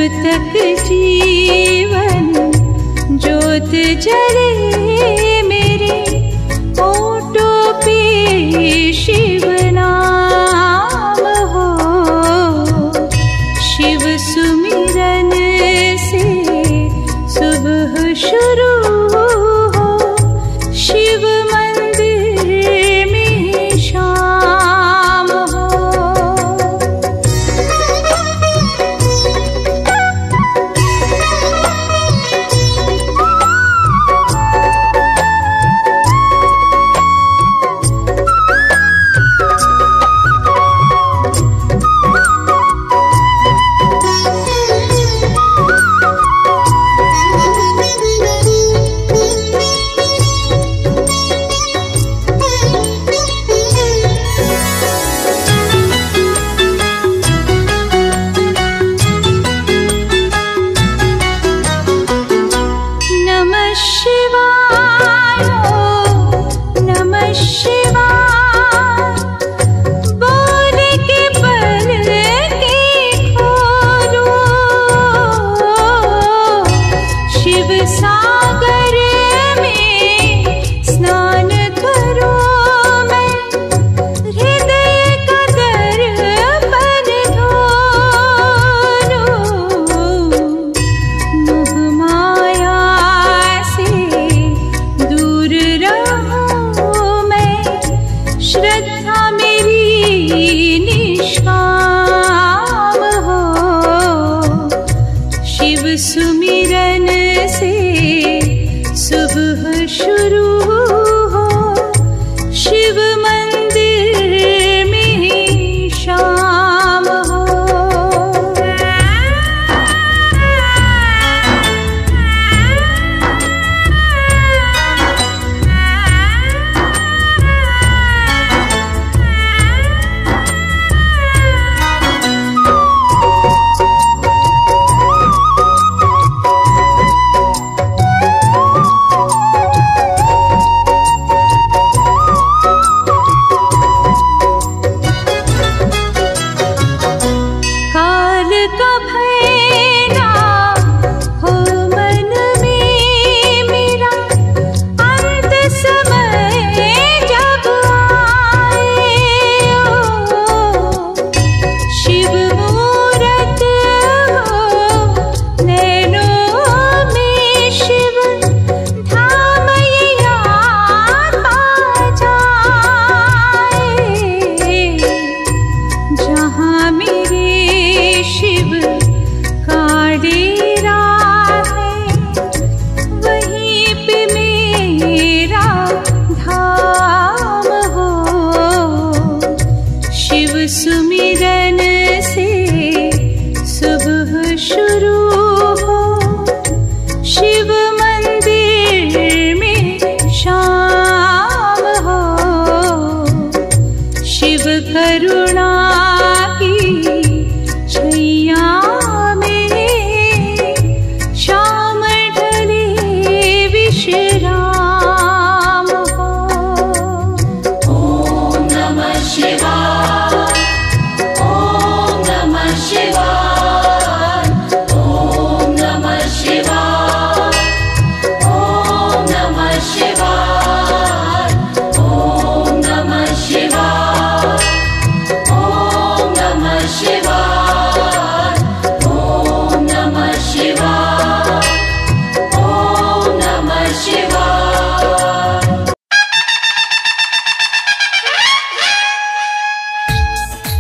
तक जीवन ज्योत जले मेरे ओठों पे शिव नाम हो। शिव सुमिरन से सुबह शुरू हो, शिव मंदिर में शाम हो। सुमिरन से सुबह शुरू हो, शिव मंदिर में शाम हो। सुमिरन से सुबह शुरू हो, शिव मंदिर में शाम हो। शिव करुणा की छैया में शाम ढले विश्राम हो। ओम नमः शिवाय।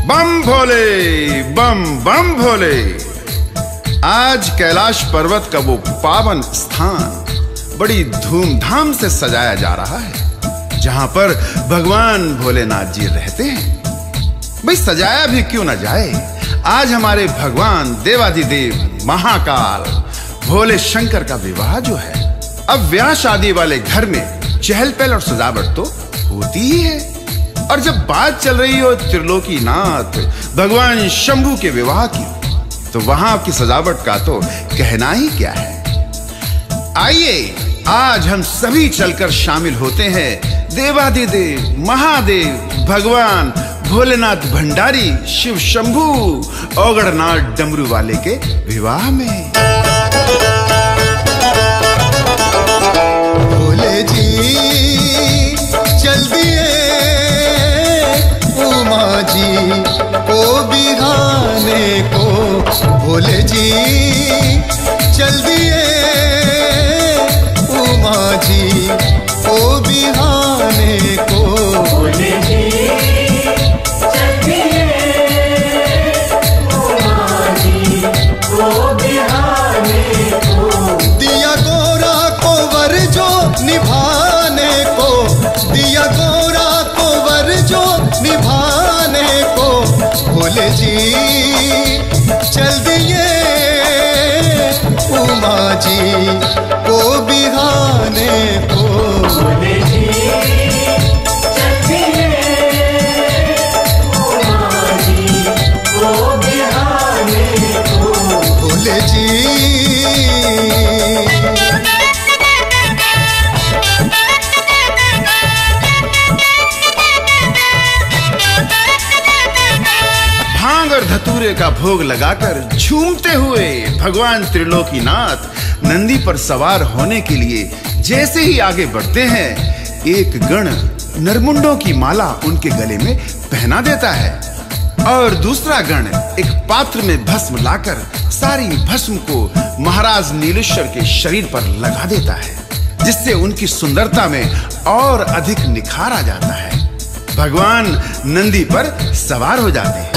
बम भोले, बम बम भोले। आज कैलाश पर्वत का वो पावन स्थान बड़ी धूमधाम से सजाया जा रहा है, जहां पर भगवान भोलेनाथ जी रहते हैं। भाई सजाया भी क्यों ना जाए, आज हमारे भगवान देवाधिदेव महाकाल भोले शंकर का विवाह जो है, अब ब्याह शादी वाले घर में चहल पहल और सजावट तो होती ही है। और जब बात चल रही हो त्रिलोकीनाथ भगवान शंभू के विवाह की, तो वहां की सजावट का तो कहना ही क्या है। आइए आज हम सभी चलकर शामिल होते हैं देवाधिदेव महादेव भगवान भोलेनाथ भंडारी शिव शंभू औगड़नाथ डमरू वाले के विवाह में। भोले जी चल दिए उमा जी को बिहाने को, भोले जी चल दिए उमा जी को बिहाने को। भोले जी चल दिए उमा जी को बिहाने को। दिया गोरा को वर जो निभाने को, दिया गोरा को वर जो निभाने को, भोले जी चल दिए उमा जी को बिहाने को। भोले जी चल दिए उमा जी को बिहाने को। भोले जी भांग और धतूरे का भोग लगाकर झूमते हुए भगवान त्रिलोकीनाथ नंदी पर सवार होने के लिए जैसे ही आगे बढ़ते हैं, एक गण नरमुंडों की माला उनके गले में पहना देता है और दूसरा गण एक पात्र में भस्म लाकर सारी भस्म को महाराज नीलेश्वर के शरीर पर लगा देता है, जिससे उनकी सुंदरता में और अधिक निखार आ जाता है। भगवान नंदी पर सवार हो जाते हैं।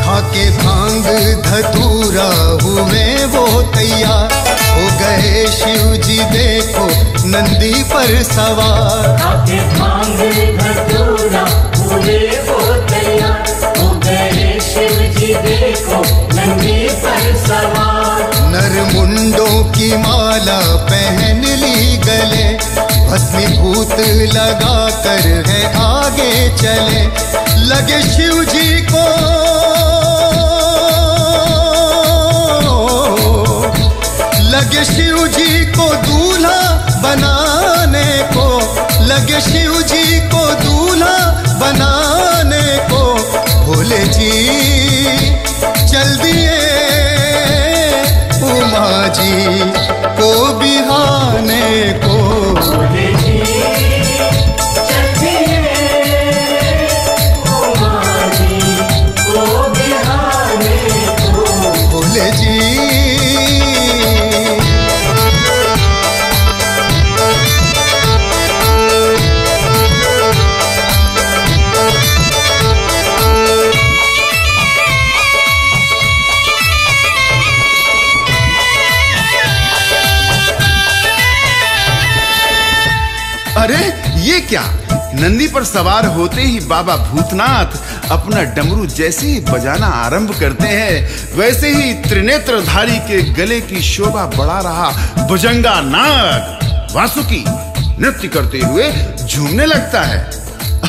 खाके भांग धतूरा हुए वो तैयार हो गए, शिव जी देखो नंदी पर सवार। खाके भांग धतूरा हुए वो तैयार हो गए, शिव जी देखो नंदी पर सवार। नरमुंडों की माला पहन ली गले, भस्मीभूत लगा कर है आगे चले। लगे शिव जी को लगे शिव जी को दूल्हा बनाने को, लगे शिव जी को दूल्हा बनाने को। भोले जी चल दिए उमा जी को बिहाने को। भोले जी चल दिए उमा जी को बिहाने को। भोले जी अरे ये क्या, नंदी पर सवार होते ही बाबा भूतनाथ अपना डमरू जैसे ही बजाना आरंभ करते हैं, वैसे ही त्रिनेत्रधारी के गले की शोभा बढ़ा रहा भुजंगा नाग वासुकी नृत्य करते हुए झूमने लगता है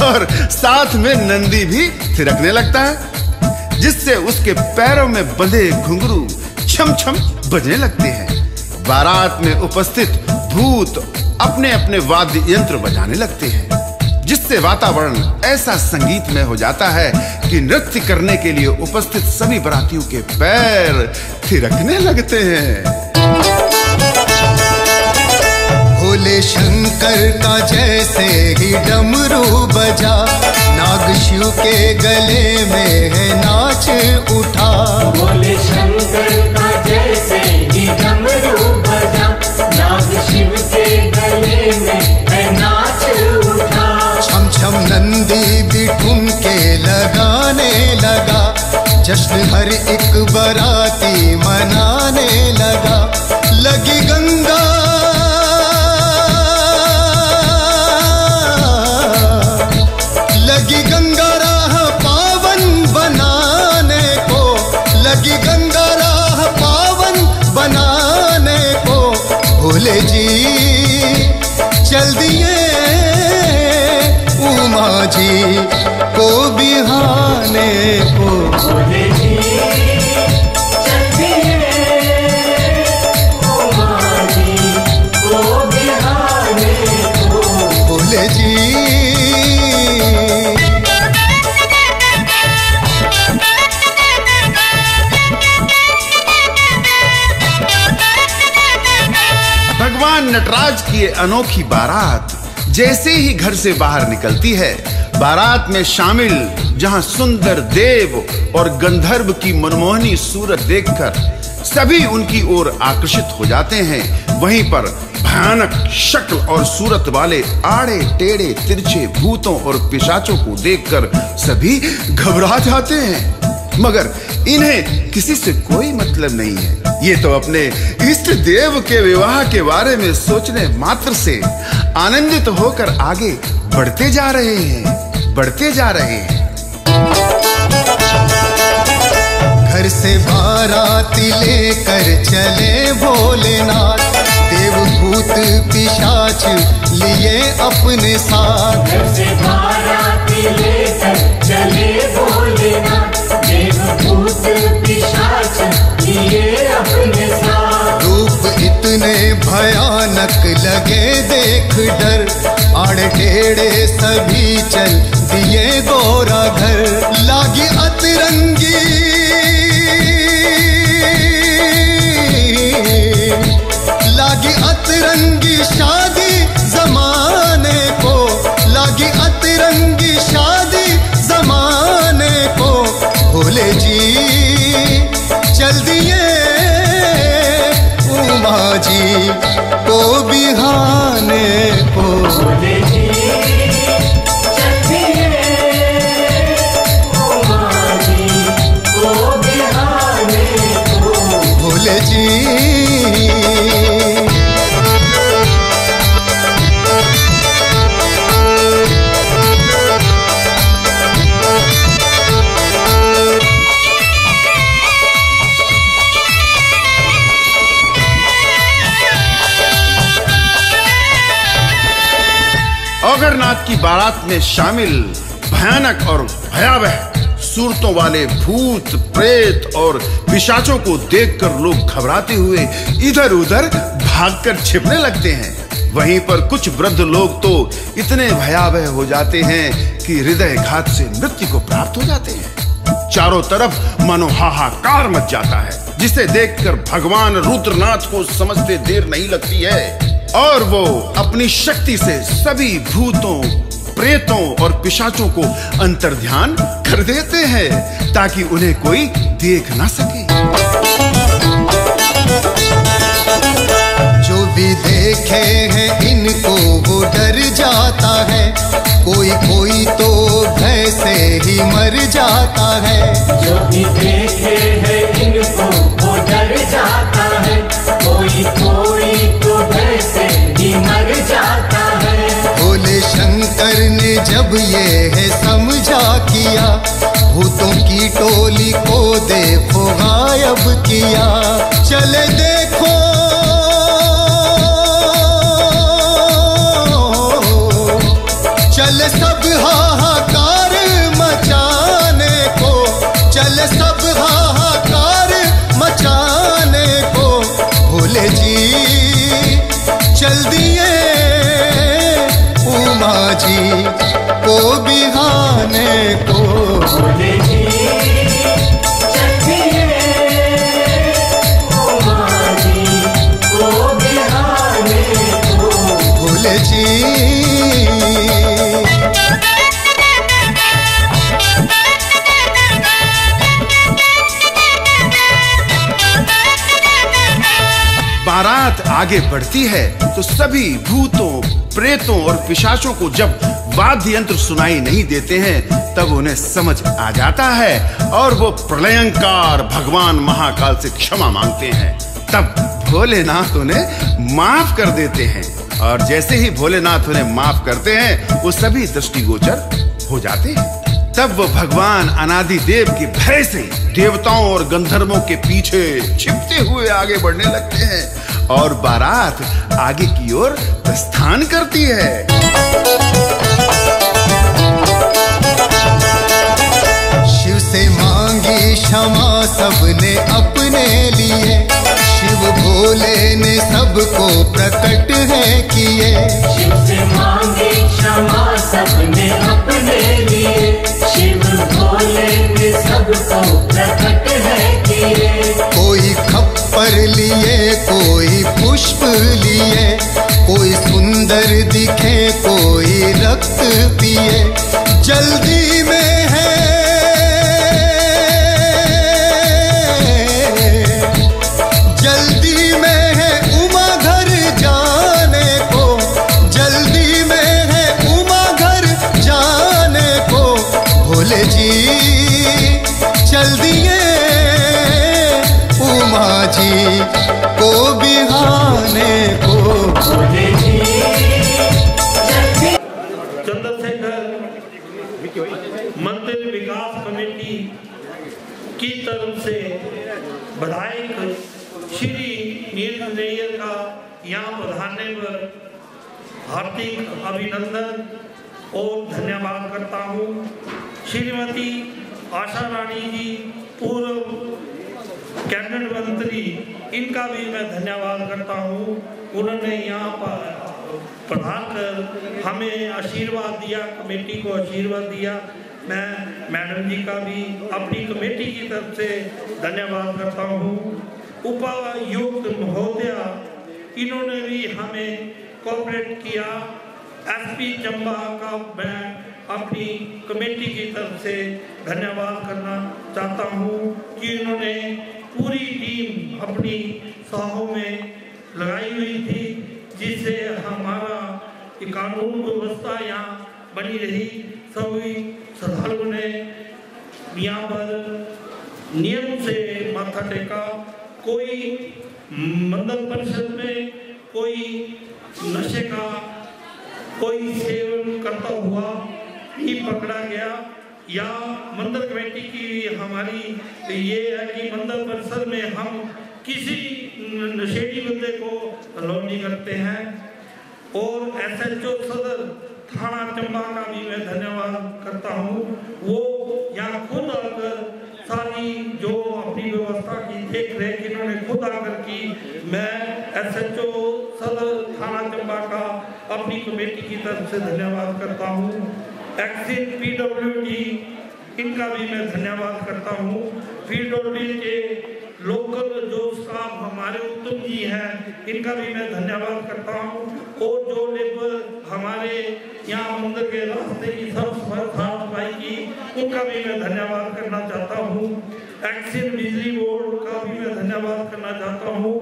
और साथ में नंदी भी थिरकने लगता है, जिससे उसके पैरों में बंधे घुंघरू छम छम बजने लगते हैं। बारात में उपस्थित भूत अपने अपने वाद्य यंत्र बजाने लगते हैं, जिससे वातावरण ऐसा संगीतमय हो जाता है कि नृत्य करने के लिए उपस्थित सभी बारातियों के पैर थिरकने लगते हैं। भोले शंकर का जैसे ही डमरू बजा, नाग शिव के गले में है नाच उठा। भोले शंकर का जैसे ही डमरू बजा, नाग शिव के गले में है नाच उठा। छम छम नंदी भी ठुमके लगाने लगा, जश्न हर एक बराती मनाने लगा। लगी गंगा लगी गंगा राह पावन बनाने को, लगी गंगा राह पावन बनाने को। भोले जी चल दिए उमा जी को बिहाने को। भोले जी चल दिए उमा जी को बिहाने को। भोले जी नटराज की ये अनोखी बारात जैसे ही घर से बाहर निकलती है, बारात में शामिल जहां सुंदर देव और गंधर्व की मनमोहनी सूरत देखकर सभी उनकी ओर आकर्षित हो जाते हैं, वहीं पर भयानक शक्ल और सूरत वाले आड़े टेढ़े तिरछे भूतों और पिशाचों को देखकर सभी घबरा जाते हैं। मगर इन्हें किसी से कोई मतलब नहीं है। ये तो अपने इष्ट देव के विवाह के बारे में सोचने मात्र से आनंदित होकर आगे बढ़ते जा रहे हैं, बढ़ते जा रहे हैं। घर से बाराती लेकर चले भोलेनाथ, देव भूत पिशाच लिए अपने साथ। घर से बाराती लेकर चले भोलेनाथ, देव भूत पिशाच लिए अपने साथ। रूप इतने भयानक लगे देख डर, आड़े टेढ़े सभी चल दिए गोरा घर। लागी अतरंगी लागी अतरंगी शादी जमाने को, लागी अतरंगी शादी जमाने को। भोले जी चल दिए उमा जी को बिहाने को। भोले जी चल दिए उमा जी को बिहाने को। भोले जी औगरनाथ की बारात में शामिल भयानक और भयावह सूरतों वाले भूत प्रेत और पिशाचों को देखकर लोग घबराते हुए इधर उधर भागकर छिपने लगते हैं। वहीं पर कुछ वृद्ध लोग तो इतने भयावह हो जाते हैं कि हृदय घात से मृत्यु को प्राप्त हो जाते हैं। चारों तरफ मनो हाहाकार मच जाता है, जिसे देखकर भगवान रुद्रनाथ को समझते देर नहीं लगती है और वो अपनी शक्ति से सभी भूतों प्रेतों और पिशाचों को अंतर्ध्यान कर देते हैं ताकि उन्हें कोई देख ना सके। जो भी देखे हैं इनको वो डर जाता है, कोई कोई तो भय से ही मर जाता है। जो भी देखे हैं इनको वो डर जाता है, कोई कोई तो भय से ही मर जाता है। भोले शंकर ने जब ये है समझा किया, भूतों की टोली को देखो गायब किया। चले देखो चले सब हाहाकार मचाने को, चले सब हाहाकार मचाने को। भोले जी चल दिए उमा जी को बिहाने को। भोले जी चल दिए उमा जी को बिहाने को। भोले जी बारात आगे बढ़ती है तो सभी भूतों प्रेतों और पिशाचों को जब वाद्य यंत्र सुनाई नहीं देते हैं तब उन्हें समझ आ जाता है और वो प्रलयंकार भगवान महाकाल से क्षमा मांगते हैं। तब भोलेनाथ उन्हें माफ कर देते हैं और जैसे ही भोलेनाथ उन्हें माफ करते हैं वो सभी दृष्टिगोचर हो जाते हैं। तब वो भगवान अनादि देव के भय से देवताओं और गंधर्वों के पीछे छिपते हुए आगे बढ़ने लगते हैं और बारात आगे की ओर प्रस्थान करती है। शिव से मांगी क्षमा सबने अपने लिए, शिव भोले ने सबको प्रकट है किए। शिव से मांगी क्षमा सबने अपने लिए, शिव भोले ने सबको प्रकट है किए। कोई खप्पर लिए कोई पुष्प लिए, दिए उमा जी को बिहाने को। चंद्रशेखर मंदिर विकास कमेटी की तरफ से विधायक श्री नील नैयर का यहाँ पधारने पर हार्दिक अभिनंदन और धन्यवाद करता हूँ। श्रीमती आशा रानी जी पूर्व कैबिनेट मंत्री, इनका भी मैं धन्यवाद करता हूँ। उन्होंने यहाँ पर पधार कर हमें आशीर्वाद दिया, कमेटी को आशीर्वाद दिया। मैं मैडम जी का भी अपनी कमेटी की तरफ से धन्यवाद करता हूँ। उपायुक्त महोदया, इन्होंने भी हमें कोऑपरेट किया। एसपी चंबा का मैं अपनी कमेटी की तरफ से धन्यवाद करना चाहता हूँ कि इन्होंने पूरी टीम अपनी साहों में लगाई हुई थी, जिससे हमारा कानून व्यवस्था यहाँ बनी रही। सभी श्रद्धालुओं ने यहाँ पर नियम से माथा टेका। कोई मंदिर परिषद में कोई नशे का कोई सेवन करता हुआ ही पकड़ा गया, या मंदिर कमेटी की हमारी ये है कि मंदिर परिषद में हम किसी नशेड़ी बंदे को अलाउ नहीं करते हैं। और SHO सदर थाना चंबा का भी मैं धन्यवाद करता हूँ। वो यहाँ खुद आकर सारी जो अपनी व्यवस्था की देख रेख इन्होंने खुद आकर की। मैं SHO सदर थाना चंबा का अपनी कमेटी की तरफ से धन्यवाद करता हूँ। एक्सिन PWD, इनका भी मैं धन्यवाद करता हूँ। PWD के लोकल जो स्टाफ हमारे उत्तम जी हैं, इनका भी मैं धन्यवाद करता हूँ। और जो लेबर हमारे यहाँ मंदिर के रास्ते की साफ सफाई की, उनका भी मैं धन्यवाद करना चाहता हूँ। एक्सिन बिजली बोर्ड का भी मैं धन्यवाद करना चाहता हूँ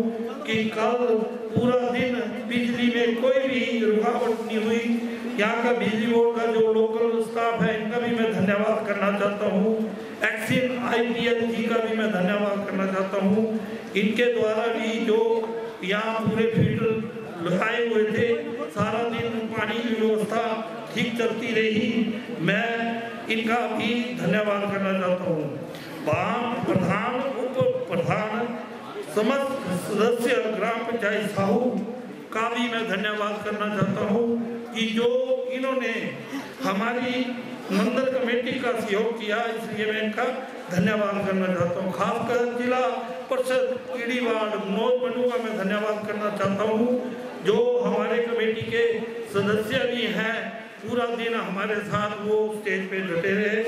कि कल पूरा दिन बिजली में कोई भी रुकावट नहीं हुई। यहाँ का बिजली बोर्ड का जो लोकल स्टाफ है, इनका भी मैं धन्यवाद करना चाहता हूँ। एक्सिन IPL जी का भी मैं धन्यवाद करना चाहता हूँ। इनके द्वारा भी जो यहाँ पूरे फील्ड लगाए हुए थे, सारा दिन पानी की व्यवस्था ठीक चलती रही। मैं इनका भी धन्यवाद करना चाहता हूँ। प्रधान, उप प्रधान, समस्त सदस्य ग्राम पंचायत साहू का भी मैं धन्यवाद करना चाहता हूँ कि जो इन्होंने हमारी मंदिर कमेटी का सहयोग किया, इसलिए मैं इनका धन्यवाद करना चाहता हूँ। खासकर जिला परिषद कीड़ी वार्ड मनोज मनु का मैं धन्यवाद करना चाहता हूँ, जो हमारे कमेटी के सदस्य भी हैं। पूरा दिन हमारे साथ वो स्टेज पे डटे रहे,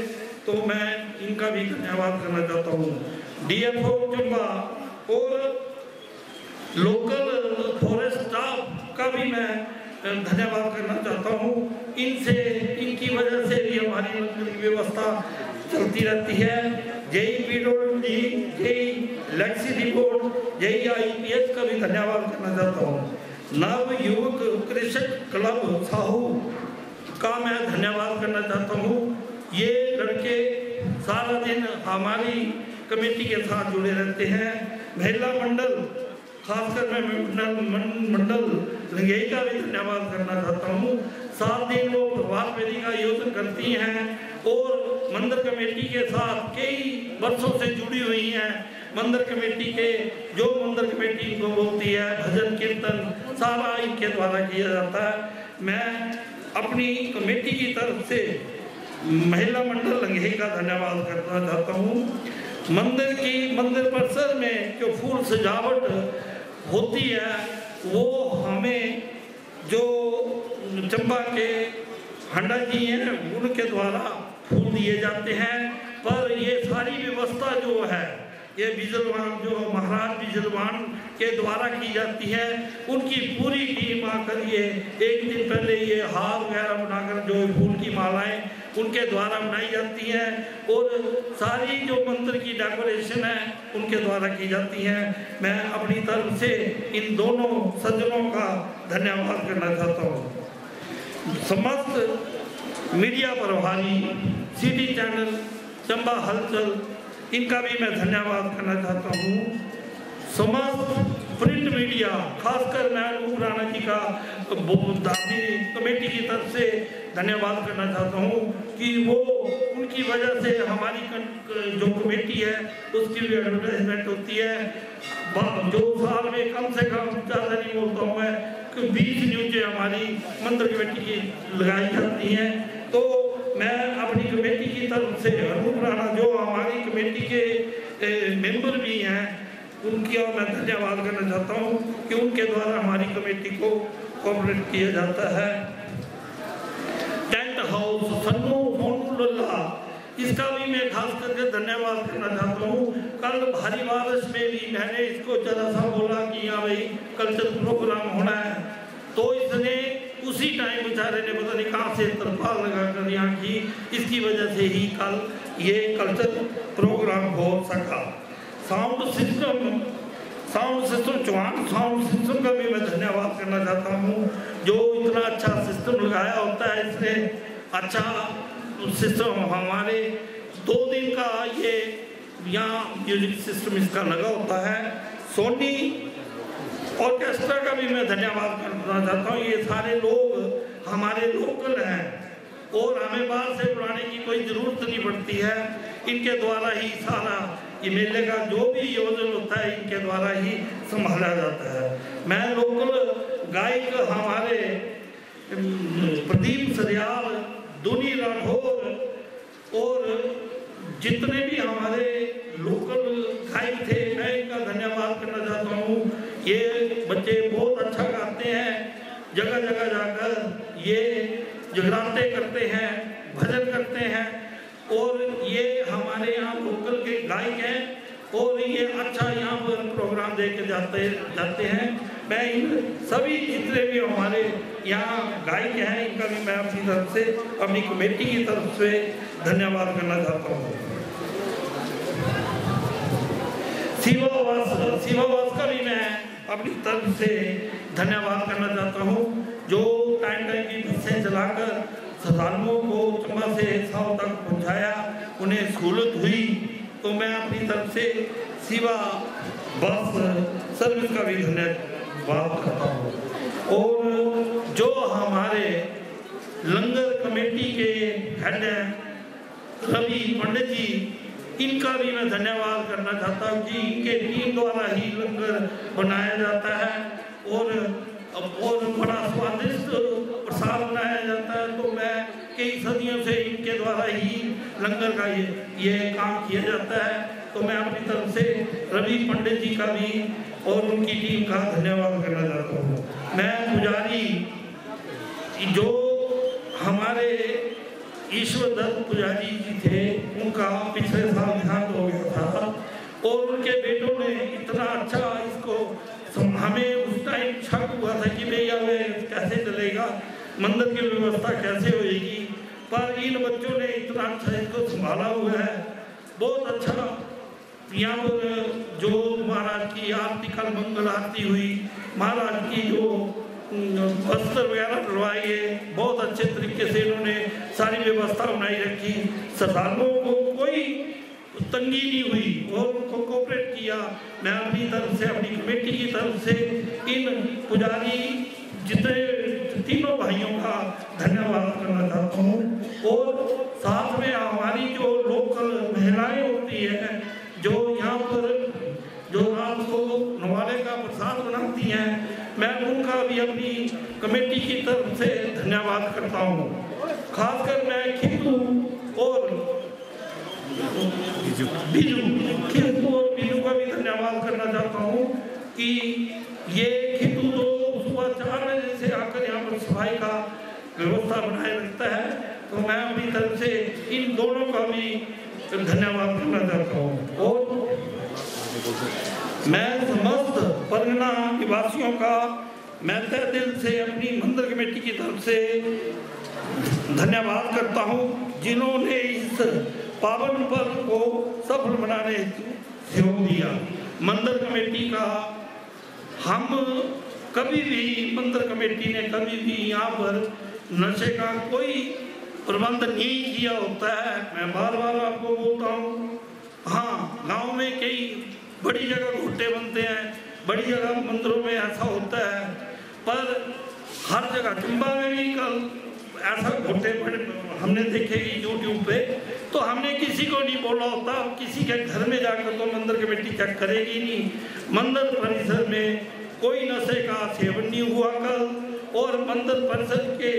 तो मैं इनका भी धन्यवाद करना चाहता हूँ। DFO चंबा और लोकल फॉरेस्ट स्टाफ का भी मैं धन्यवाद करना चाहता हूँ। इनसे, इनकी वजह से भी हमारी मंदिर की व्यवस्था चलती रहती है। JPWD, इलेक्शन रिपोर्ट, IPS का भी धन्यवाद करना चाहता हूँ। नव युवक कृषक क्लब साहू का मैं धन्यवाद करना चाहता हूँ। ये लड़के सारा दिन हमारी कमेटी के साथ जुड़े रहते हैं। महिला मंडल, खासकर मैं मंडल लंगेई का भी धन्यवाद करना चाहता हूँ। 7 दिन वो प्रभात फेरी का आयोजन करती हैं और मंदिर कमेटी के साथ कई वर्षों से जुड़ी हुई हैं। मंदिर कमेटी के जो मंदिर कमेटी को बोलती है, भजन कीर्तन सारा इनके द्वारा किया जाता है। मैं अपनी कमेटी की तरफ से महिला मंडल लंगेई का धन्यवाद करना चाहता हूँ। मंदिर परिसर में जो फूल सजावट होती है, वो हमें जो चंबा के हंडा जी हैं, उनके द्वारा फूल दिए जाते हैं। पर ये सारी व्यवस्था जो है, ये बिजलवान, जो महाराज बिजलवान के द्वारा की जाती है। उनकी पूरी टीम आकर ये एक दिन पहले ये हार वगैरह बनाकर जो फूल की मालाएं उनके द्वारा बनाई जाती हैं, और सारी जो मंदिर की डेकोरेशन है उनके द्वारा की जाती है। मैं अपनी तरफ से इन दोनों सज्जनों का धन्यवाद करना चाहता हूँ। समस्त मीडिया प्रभारी, सिटी चैनल, चंबा हलचल, इनका भी मैं धन्यवाद करना चाहता हूँ। समस्त प्रिंट मीडिया, खासकर मैं अनूप राणा जी का दादी कमेटी की तरफ से धन्यवाद करना चाहता हूँ कि वो उनकी वजह से हमारी जो कमेटी है उसकी भी एडवर्टाइजमेंट होती है। जो साल में कम से कम, ज़्यादा नहीं बोलता हूँ मैं, कि 20 न्यूज़ें हमारी मंदिर कमेटी की लगाई जाती हैं। तो मैं अपनी कमेटी की तरफ से अनूप राणा जो हमारी कमेटी के मेंबर भी हैं उनकी और मैं धन्यवाद करना चाहता हूँ कि उनके द्वारा हमारी कमेटी को कोऑपरेट किया जाता है। टेंट हाउस सन्नू मोहम्मदुल्लाह, इसका भी मैं खास करके धन्यवाद करना चाहता हूँ। कल भारी बारिश में भी मैंने इसको जरा सा बोला कि यहाँ भाई कल्चर प्रोग्राम होना है, तो इसने उसी टाइम बेचारे ने पता नहीं कहाँ से तरपाल लगा कर यहाँ की, इसकी वजह से ही कल ये कल्चर प्रोग्राम हो सका। Sound system Chauhan sound system का भी मैं धन्यवाद करना चाहता हूँ, जो इतना अच्छा सिस्टम लगाया होता है। इसने अच्छा सिस्टम हमारे 2 दिन का ये यहाँ म्यूजिक सिस्टम इसका लगा होता है। सोनी ऑर्केस्ट्रा का भी मैं धन्यवाद करना चाहता हूँ। ये सारे लोग हमारे लोकल हैं और हमें बाहर से बुलाने की कोई ज़रूरत नहीं पड़ती है। इनके द्वारा ही सारा ये मेले का जो भी योजना होता है इनके द्वारा ही संभाला जाता है। मैं लोकल गायक हमारे प्रदीप सरियाल, दुनी राठौर और जितने भी हमारे लोकल गायक थे, मैं इनका धन्यवाद करना चाहता हूँ। ये बच्चे बहुत अच्छा गाते हैं, जगह जगह जाकर ये जगराते करते हैं, भजन करते हैं और ये हमारे यहाँ लोकल के गायक हैं और ये अच्छा यहाँ पर प्रोग्राम दे के जाते हैं। मैं इन सभी जितने भी हमारे यहाँ गायक हैं इनका भी मैं अपनी तरफ से, अपनी कमेटी की तरफ से धन्यवाद करना चाहता हूँ। शिवावास का भी मैं अपनी तरफ से धन्यवाद करना चाहता हूँ, जो टाइम की बसें चलाकर श्रद्धालुओं को चंबा से साव तक पहुँचाया, उन्हें सहूलत हुई। तो मैं अपनी तरफ से शिवा बस सर्विस का भी धन्यवाद करता हूँ। और जो हमारे लंगर कमेटी के हेड हैं रवि पंडित जी, इनका भी मैं धन्यवाद करना चाहता हूँ कि इनके टीम द्वारा ही लंगर बनाया जाता है और बड़ा स्वादिष्ट प्रसाद बनाया जाता है। तो मैं कई सदियों से इनके द्वारा ही लंगर का ये काम किया जाता है। तो मैं अपनी तरफ से रवि पंडित जी का भी और उनकी टीम का धन्यवाद करना चाहता हूँ। मैं पुजारी जो हमारे ईश्वर दत्त पुजारी जी थे, उनका पिछले साल देहांत हो गया था और उनके बेटों ने इतना अच्छा इसको, हमें उस टाइम शक हुआ था कि भैया वे कैसे चलेगा, मंदिर की व्यवस्था कैसे होएगी, पर इन बच्चों ने इतना अच्छा इसको संभाला हुआ है। बहुत अच्छा यहाँ पर जो महाराज की आरती, कल मंगल आरती हुई, महाराज की जो वस्त्र वगैरह डलवाए, बहुत अच्छे तरीके से इन्होंने सारी व्यवस्था बनाई रखी। श्रद्धालुओं को कोई तंगी नहीं हुई और उनको कोऑपरेट किया। मैं अपनी तरफ से, अपनी कमेटी की तरफ से इन पुजारी जितने तीनों भाइयों का धन्यवाद करना चाहता हूँ। और साथ में हमारी जो लोकल महिलाएं होती हैं, जो यहाँ पर जो रात को नवाले का प्रसाद बनाती हैं, मैं उनका भी अपनी कमेटी की तरफ से धन्यवाद करता हूँ। खासकर मैं खिंदू और बीजू का भी धन्यवाद करना चाहता हूँ कि ये खिंदू तो सुबह 4 बजे से आकर यहाँ पर सफाई का व्यवस्था बनाए रखता है। तो मैं अपनी तरफ से इन दोनों का भी धन्यवाद करना चाहता हूँ। और मैं समस्त परगना निवासियों का मैं तहे दिल से अपनी मंदिर कमेटी की तरफ से धन्यवाद करता हूँ, जिन्होंने इस पावन पर्व को सफल बनाने हेतु सहयोग दिया। मंदिर कमेटी का हम कभी भी, मंदिर कमेटी ने कभी भी यहाँ पर नशे का कोई प्रबंध नहीं किया होता है। मैं बार बार आपको बोलता हूँ। हाँ, बड़ी जगह घोटे बनते हैं, बड़ी जगह मंदिरों में ऐसा होता है, पर हर जगह चंबा में भी कल ऐसा घोटे हमने देखे यूट्यूब पे, तो हमने किसी को नहीं बोला होता, किसी के घर में जाकर तो मंदिर कमेटी चेक करेगी नहीं। मंदिर परिसर में कोई नशे का सेवन नहीं हुआ कल, और मंदिर परिसर के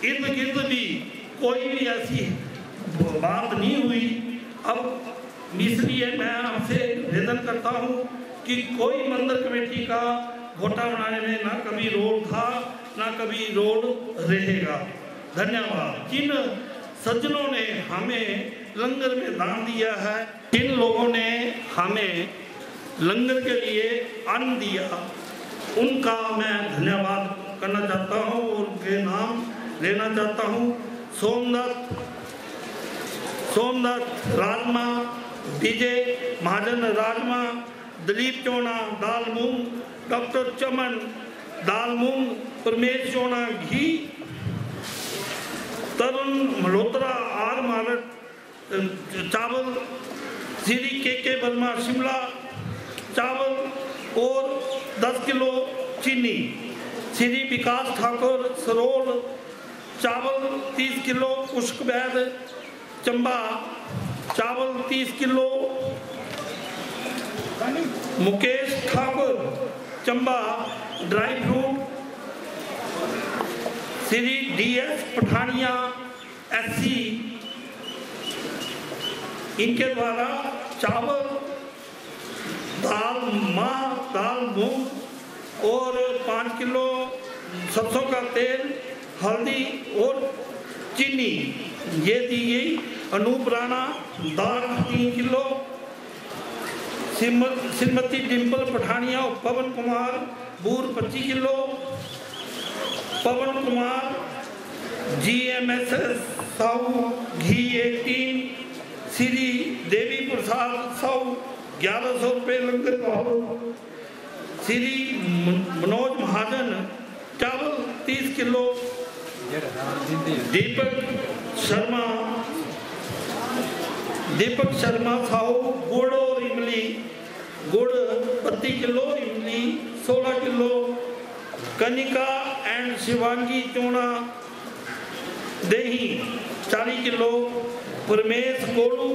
इर्द गिर्द भी कोई भी ऐसी बात नहीं हुई। अब इसलिए मैं आपसे निवेदन करता हूँ कि कोई मंदिर कमेटी का घोटा बनाने में ना कभी रोल था, ना कभी रोल रहेगा। धन्यवाद। जिन सज्जनों ने हमें लंगर में दान दिया है, जिन लोगों ने हमें लंगर के लिए अन्न दिया, उनका मैं धन्यवाद करना चाहता हूँ और उनके नाम लेना चाहता हूँ। सोमदत्त राजमा, विजय महाजन राजमा, दिलीप चौना दाल मूंग, डॉक्टर चमन दाल मूंग, परमेश चौना घी, तरुण मल्होत्रा आर मारट चावल, श्री के वर्मा शिमला चावल और 10 किलो चीनी, श्री विकास ठाकुर सरोल चावल 30 किलो, पुष्क वैद चंबा चावल 30 kilo, Mukesh Thakur Chamba dry fruit, Shri DS Pathania SC, इनके द्वारा चावल, दाल मूंग और 5 किलो सरसों का तेल, हल्दी और चीनी ये दी गई। अनूप राणा दाल 3 किलो, श्रीमती डिम्पल पठानिया और पवन कुमार बूर 25 किलो, पवन कुमार GMSS साहू घी 18, श्री देवी प्रसाद साहू 1100 रुपये लंगर का, श्री मनोज महाजन चावल 30 किलो, दीपक शर्मा साहू गुड़ और इमली, गुड़ 32 किलो, इमली 16 किलो, कनिका एंड शिवांगी चोना दही 40 किलो, परमेश गोलू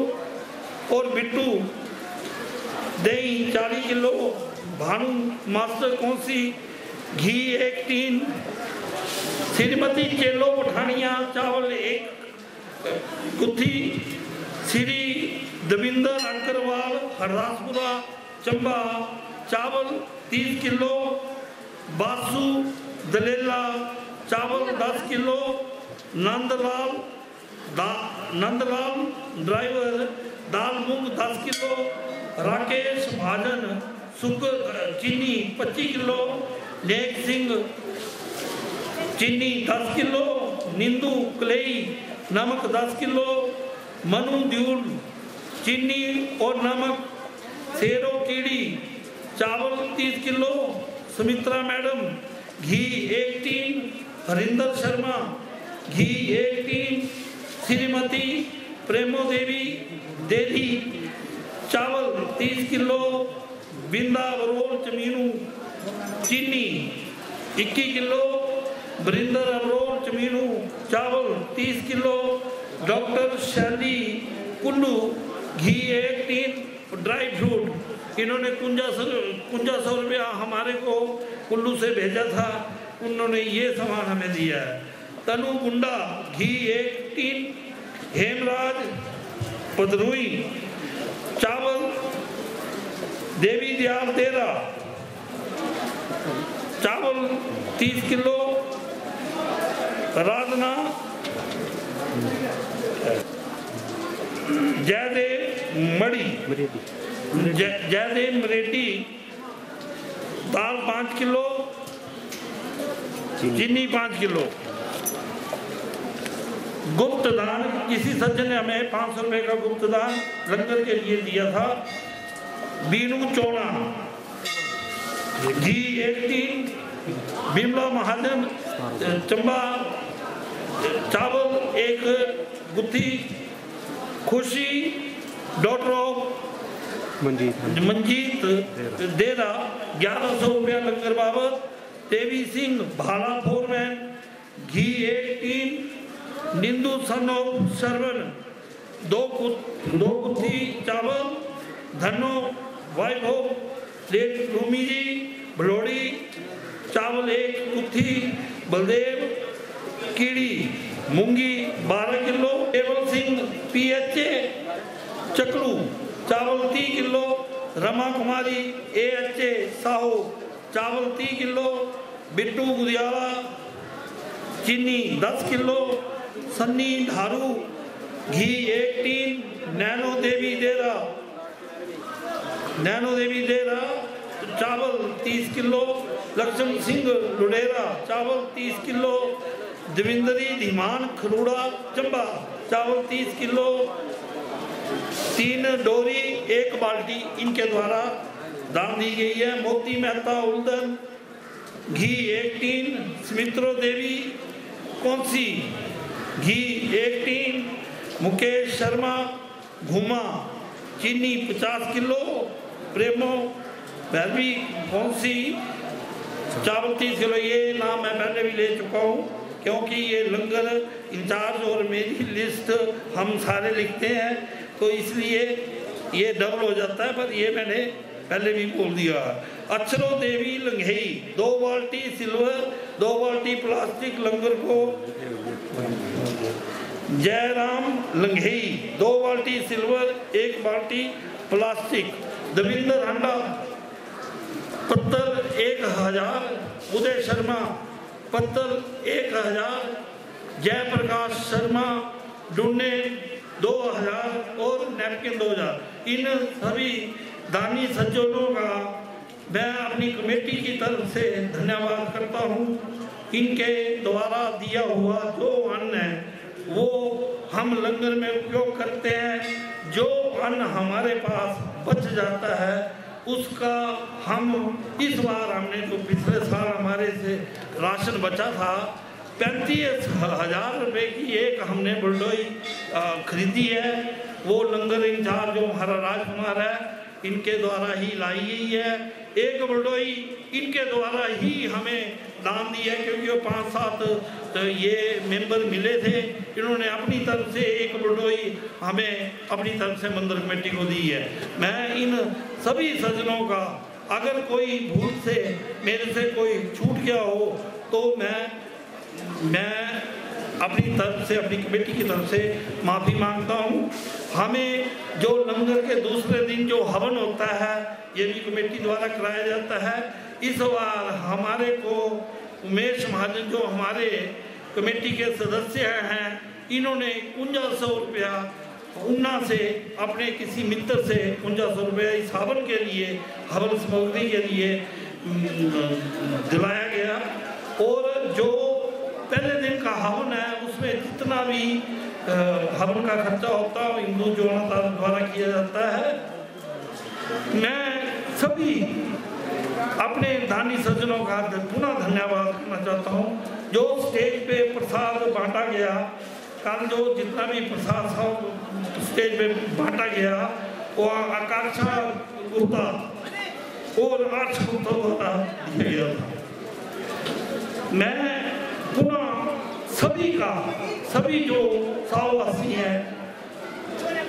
और बिट्टू दही 40 किलो, भानु मास्टर कौंसी घी 18, श्रीमती चेलो पठानिया चावल 1 गुत्थी, श्री दविंदर अंकरवाल हरदासपुरा चंबा चावल 30 किलो, बासु दलेला चावल 10 किलो, नंदलाल ड्राइवर दाल मूंग 10 किलो, राकेश महाजन शुगर चीनी 25 किलो, नेक सिंह चीनी 10 किलो, निंदू कलेई नमक 10 किलो, मनु द्यूल चीनी और नमक, शेरो कीड़ी चावल 30 किलो, सुमित्रा मैडम घी 18, हरिंदर शर्मा घी 18, श्रीमती प्रेमो देवी देवी चावल 30 किलो, बिंदा बरोल चमीनू चीनी 21 किलो, बरिंदर अबरोल चमीनू चावल 30 किलो, डॉक्टर शैली कुल्लू घी 18, ड्राई फ्रूट इन्होंने 5100 रुपया हमारे को कुल्लू से भेजा था, उन्होंने ये सामान हमें दिया है। तनु गुंडा घी 18, हेमराज पदरुई चावल, देवी दयाल तेरा चावल 30 किलो, राजना जयदेव मरेटी दाल 5 किलो, चीनी 5 किलो। गुप्त दान किसी सज्जन ने हमें 500 रुपये का गुप्त दान लंगर के लिए दिया था। बीनू चौड़ा घी 18, बिमला महाजन चंबा चावल 1 गुत्थी, खुशी डॉटर ऑफ मंजीत देरा 1100 रुपया लंगर बाबत। देवी सिंह भाला फोरमैन घी 1 tin. Nindu son of Sarwan 2 कुत्थी चावल। धनो वैभव लेट रूमी जी भलोड़ी चावल 1 कुत्थी। बलदेव कीड़ी मूंगी 12 किलो। केवल सिंह PHA चकलू चावल 30 किलो। रमा कुमारी AHA साहो चावल 30 किलो। बिट्टू गुदियाला चीनी 10 किलो। सन्नी धारू घी 1 टीन। नैनो देवी देरा चावल 30 किलो। लक्ष्मण सिंह लुडेरा चावल 30 किलो। देविंदरी धीमान खरूड़ा चंबा चावल 30 किलो। 3 डोरी 1 बाल्टी इनके द्वारा दान दी गई है। मोती मेहता उल्दन घी 1 टीन। सुमित्रो देवी कौनसी घी 1 टीन। मुकेश शर्मा घुमा चीनी 50 किलो। प्रेमो भैरवी कौनसी चावल 30 किलो। ये नाम मैं पहले भी ले चुका हूँ क्योंकि ये लंगर इंचार्ज और मेरी लिस्ट हम सारे लिखते हैं तो इसलिए ये डबल हो जाता है, पर ये मैंने पहले भी बोल दिया। अक्षरो देवी लंघई 2 बाल्टी सिल्वर 2 बाल्टी प्लास्टिक लंगर को। जयराम लंघई 2 बाल्टी सिल्वर 1 बाल्टी प्लास्टिक। दविंदर हंडा पत्थर 1000। उदय शर्मा पत्थर 1000। जयप्रकाश शर्मा डूने 2000 और नैपकिन 2000। इन सभी दानी सज्जनों का मैं अपनी कमेटी की तरफ से धन्यवाद करता हूँ। इनके द्वारा दिया हुआ जो अन्न है वो हम लंगर में उपयोग करते हैं। जो अन्न हमारे पास बच जाता है उसका हम इस बार हमने जो पिछले साल हमारे से राशन बचा था 35,000 रुपये की एक हमने बुलडोई खरीदी है। वो लंगर इंचार्ज जो हमारा राजकुमार है इनके द्वारा ही लाई गई है। एक बुलडोई इनके द्वारा ही हमें दान दी है क्योंकि वो 5-7 ये मेंबर मिले थे। इन्होंने अपनी तरफ से एक बुलडोई हमें अपनी तरफ से मंदिर कमेटी को दी है। मैं इन सभी सज्जनों का अगर कोई भूल से मेरे से कोई छूट गया हो तो मैं अपनी तरफ से अपनी कमेटी की तरफ से माफ़ी मांगता हूँ। हमें जो लंगर के दूसरे दिन जो हवन होता है ये भी कमेटी द्वारा कराया जाता है। इस बार हमारे को उमेश महाजन जो हमारे कमेटी के सदस्य हैं इन्होंने 5100 रुपया ऊना से अपने किसी मित्र से 5100 रुपया इस हवन के लिए हवन सामग्री के लिए दिलाया गया। और जो पहले दिन का हवन है उसमें जितना भी हवन का खर्चा होता है हिंदू जोड़ा द्वारा किया जाता है। मैं सभी अपने दानी सज्जनों का पुनः धन्यवाद करना चाहता हूँ। जो स्टेज पे प्रसाद बांटा गया कल जो जितना भी प्रसाद स्टेज पे बांटा गया वो आकांक्षा गुप्ता और आर्ष गुप्ता द्वारा दिया गया था। मैं पुनः सभी जो साववासी हैं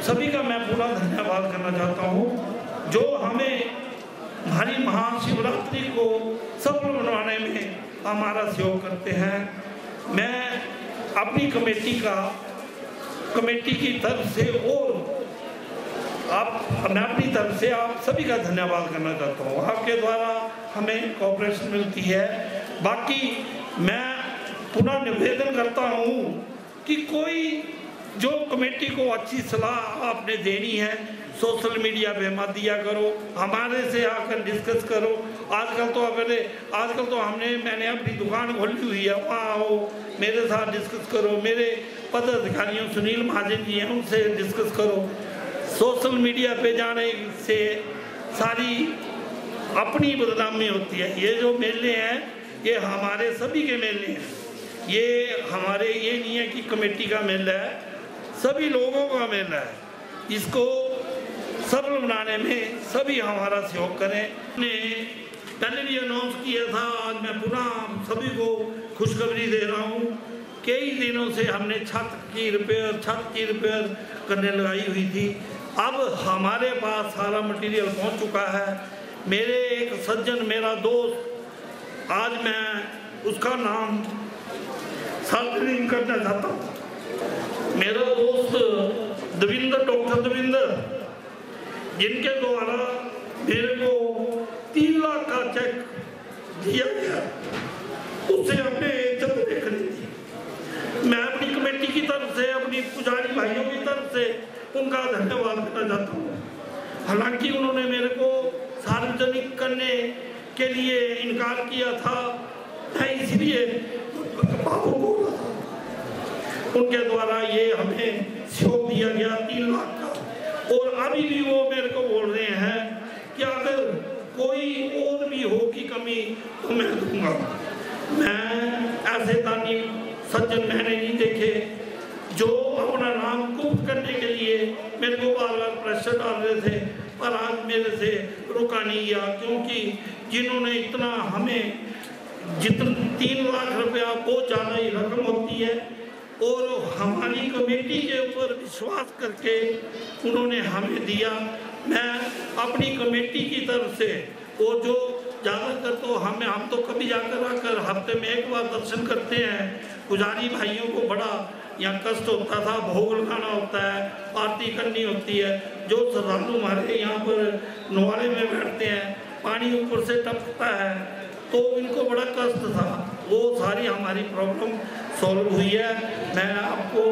सभी का मैं पुनः धन्यवाद करना चाहता हूँ जो हमें हमारी महाशिवरात्रि को सफल बनवाने में हमारा सहयोग करते हैं। मैं अपनी कमेटी की तरफ से और मैं अपनी तरफ से आप सभी का धन्यवाद करना चाहता हूँ। आपके द्वारा हमें कोऑपरेशन मिलती है। बाकी मैं पुनः निवेदन करता हूँ कि कोई जो कमेटी को अच्छी सलाह आपने देनी है सोशल मीडिया पे मत दिया करो, हमारे से आकर डिस्कस करो। आजकल तो मैंने अपनी दुकान खोली हुई है, वहाँ आओ मेरे साथ डिस्कस करो। मेरे पदाधिकारियों सुनील महाजन जी हैं उनसे डिस्कस करो। सोशल मीडिया पे जाने से सारी अपनी बदनामी होती है। ये जो मेले हैं ये हमारे सभी के मेले हैं। ये हमारे ये नहीं है कि कमेटी का मेला है, सभी लोगों का मेला है। इसको सफल बनाने में सभी हमारा सहयोग करें। ने पहले भी अनाउंस किया था, आज मैं पुनः सभी को खुशखबरी दे रहा हूँ। कई दिनों से हमने छत की रिपेयर करने लगाई हुई थी। अब हमारे पास सारा मटेरियल पहुँच चुका है। मेरे एक सज्जन, मेरा दोस्त, आज मैं उसका नाम सार्वजनिक करना चाहता हूँ। मेरा दोस्त देवेंद्र, डॉक्टर देवेंद्र, जिनके द्वारा मेरे को 3 लाख का चेक दिया गया, उससे हमने जमीन खरीदी। मैं अपनी कमेटी की तरफ से, अपनी पुजारी भाइयों की तरफ से उनका धन्यवाद करना चाहता हूँ। हालांकि उन्होंने मेरे को सार्वजनिक करने के लिए इनकार किया था, मैं इसलिए बाबू को उनके द्वारा ये हमें सहयोग दिया गया 3 लाख का। और अभी भी वो मेरे को बोल रहे हैं कि अगर कोई और भी हो की कमी तो मैं दूंगा। मैं ऐसे दानी सज्जन मैंने नहीं देखे जो अपना नाम गुप्त करने के लिए मेरे को बार बार प्रेशर डाल रहे थे, पर आज मेरे से रुका नहीं गया, क्योंकि जिन्होंने इतना हमें, जितना 3 लाख रुपया बहुत ज़्यादा ही रकम होती है, और हमारी कमेटी के ऊपर विश्वास करके उन्होंने हमें दिया। मैं अपनी कमेटी की तरफ से, और जो ज़्यादातर तो हम तो कभी जाकर आकर हफ्ते में 1 बार दर्शन करते हैं। पुजारी भाइयों को बड़ा यहाँ कष्ट होता था, भोग लगाना होता है, आरती करनी होती है। जो श्रद्धालु हमारे यहाँ पर नवाले में बैठते हैं, पानी ऊपर से टपकता है, तो इनको बड़ा कष्ट था। वो सारी हमारी प्रॉब्लम सॉल्व हुई है। मैं आपको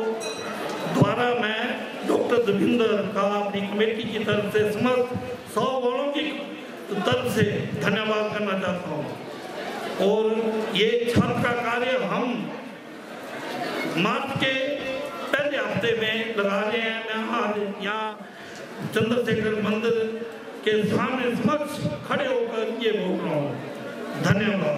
द्वारा मैं डॉक्टर देवेंद्र का अपनी कमेटी की तरफ से समस्त 100 वालों की तरफ से धन्यवाद करना चाहता हूँ। और ये छत का कार्य हम मार्च के पहले हफ्ते में लगा रहे हैं। मैं आज यहाँ चंद्रशेखर मंदिर के सामने समक्ष खड़े होकर ये बोल रहा हूँ। धन्यवाद।